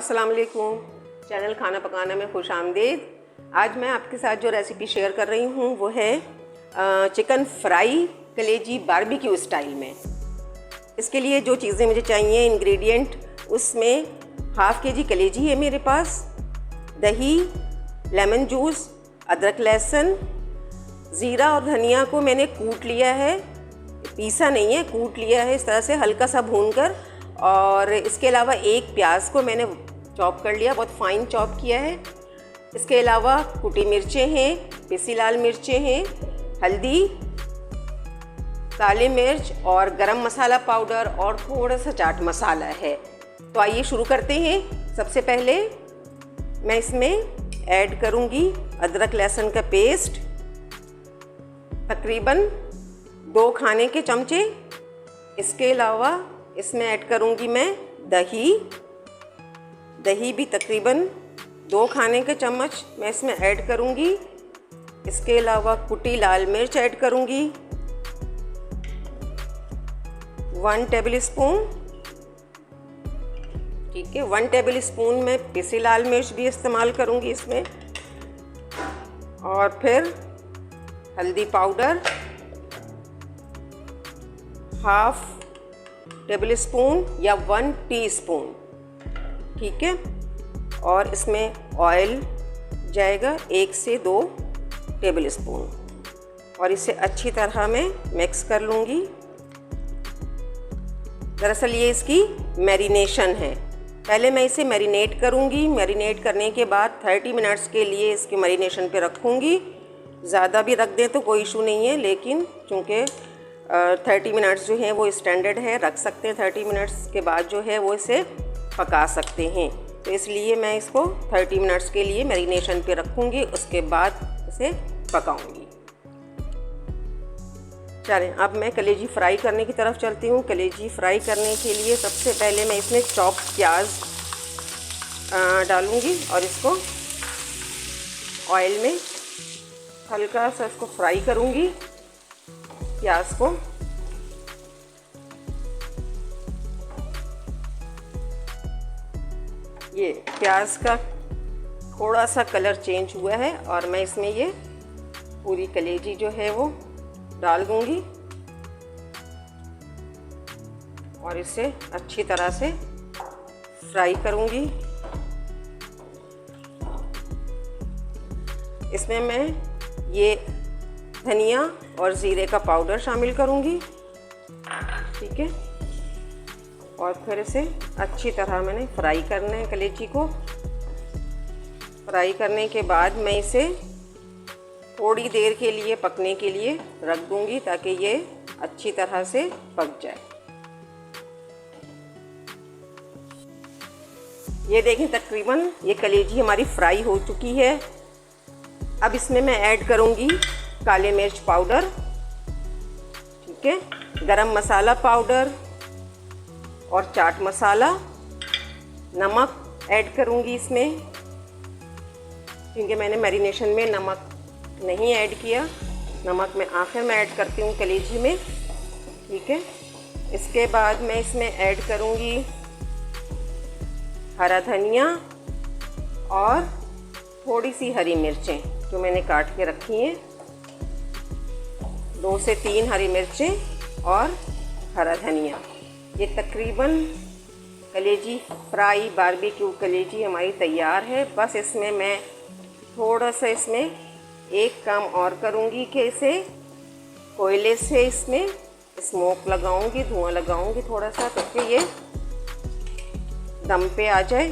अस्सलाम वालेकुम। चैनल खाना पकाना में खुश आमदीद। आज मैं आपके साथ जो रेसिपी शेयर कर रही हूँ वो है चिकन फ्राई कलेजी बारबेक्यू स्टाइल में। इसके लिए जो चीज़ें मुझे चाहिए इंग्रेडिएंट, उसमें हाफ़ के जी कलेजी है मेरे पास, दही, लेमन जूस, अदरक लहसुन, ज़ीरा और धनिया को मैंने कूट लिया है, पीसा नहीं है, कूट लिया है इस तरह से हल्का सा भूनकर। और इसके अलावा एक प्याज को मैंने चॉप कर लिया, बहुत फाइन चॉप किया है। इसके अलावा कुटी मिर्चें हैं, पिसी लाल मिर्चें हैं, हल्दी, काली मिर्च और गरम मसाला पाउडर और थोड़ा सा चाट मसाला है। तो आइए शुरू करते हैं। सबसे पहले मैं इसमें ऐड करूंगी अदरक लहसुन का पेस्ट, तकरीबन 2 खाने के चमचे। इसके अलावा इसमें ऐड करूंगी मैं दही भी तकरीबन 2 खाने के चम्मच मैं इसमें ऐड करूंगी। इसके अलावा कुटी लाल मिर्च ऐड करूंगी 1 टेबल स्पून, ठीक है। 1 टेबल स्पून में पिसी लाल मिर्च भी इस्तेमाल करूंगी इसमें। और फिर हल्दी पाउडर हाफ टेबल स्पून या 1 टीस्पून, ठीक है। और इसमें ऑयल जाएगा 1 से 2 टेबल स्पून और इसे अच्छी तरह मैं मिक्स कर लूँगी। दरअसल ये इसकी मैरिनेशन है। पहले मैं इसे मैरिनेट करूँगी। मैरिनेट करने के बाद 30 मिनट्स के लिए इसके मैरिनेशन पे रखूँगी। ज़्यादा भी रख दें तो कोई इशू नहीं है, लेकिन चूँकि 30 मिनट्स जो है वो स्टैंडर्ड है, रख सकते हैं। 30 मिनट्स के बाद जो है वो इसे पका सकते हैं, तो इसलिए मैं इसको 30 मिनट्स के लिए मैरिनेशन पे रखूँगी, उसके बाद इसे पकाऊँगी। चलें अब मैं कलेजी फ्राई करने की तरफ चलती हूँ। कलेजी फ्राई करने के लिए सबसे पहले मैं इसमें चॉप प्याज डालूँगी और इसको ऑयल में हल्का सा इसको फ्राई करूँगी, प्याज को। ये प्याज का थोड़ा सा कलर चेंज हुआ है और मैं इसमें ये पूरी कलेजी जो है वो डाल दूंगी और इसे अच्छी तरह से फ्राई करूंगी। इसमें मैं ये धनिया और ज़ीरे का पाउडर शामिल करूंगी, ठीक है। और फिर इसे अच्छी तरह मैंने फ्राई करना है। कलेजी को फ्राई करने के बाद मैं इसे थोड़ी देर के लिए पकने के लिए रख दूंगी ताकि ये अच्छी तरह से पक जाए। ये देखें तकरीबन ये कलेजी हमारी फ्राई हो चुकी है। अब इसमें मैं ऐड करूंगी काले मिर्च पाउडर, ठीक है, गरम मसाला पाउडर और चाट मसाला। नमक ऐड करूंगी इसमें क्योंकि मैंने मैरिनेशन में नमक नहीं ऐड किया। नमक मैं आखिर में ऐड करती हूँ कलेजी में, ठीक है। इसके बाद मैं इसमें ऐड करूंगी हरा धनिया और थोड़ी सी हरी मिर्चें जो मैंने काट के रखी हैं। 2 से 3 हरी मिर्चें और हरा धनिया। ये तकरीबन कलेजी फ्राई बारबेक्यू कलेजी हमारी तैयार है। बस इसमें मैं थोड़ा सा इसमें एक काम और करूँगी कि इसे कोयले से इसमें स्मोक लगाऊंगी, धुआं लगाऊंगी थोड़ा सा, ताकि ये दम पे आ जाए।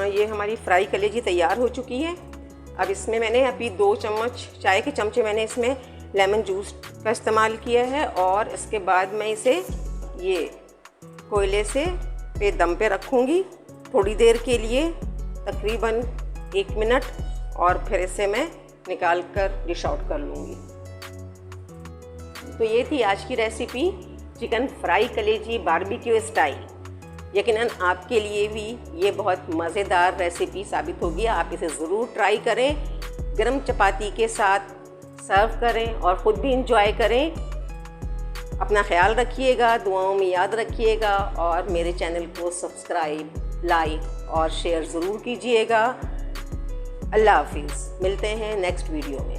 ये हमारी फ्राई कलेजी तैयार हो चुकी है। अब इसमें मैंने अभी 2 चम्मच चाय के चमचे मैंने इसमें लेमन जूस का इस्तेमाल किया है और इसके बाद मैं इसे ये कोयले से पे दम पे रखूँगी थोड़ी देर के लिए, तकरीबन 1 मिनट, और फिर इसे मैं निकाल कर डिश आउट कर लूँगी। तो ये थी आज की रेसिपी चिकन फ्राई कलेजी बारबेक्यू स्टाइल। यकीनन आपके लिए भी ये बहुत मज़ेदार रेसिपी साबित होगी। आप इसे ज़रूर ट्राई करें, गरम चपाती के साथ सर्व करें और ख़ुद भी इंजॉय करें। अपना ख्याल रखिएगा, दुआओं में याद रखिएगा और मेरे चैनल को सब्सक्राइब, लाइक और शेयर ज़रूर कीजिएगा। अल्लाह हाफिज़। मिलते हैं नेक्स्ट वीडियो में।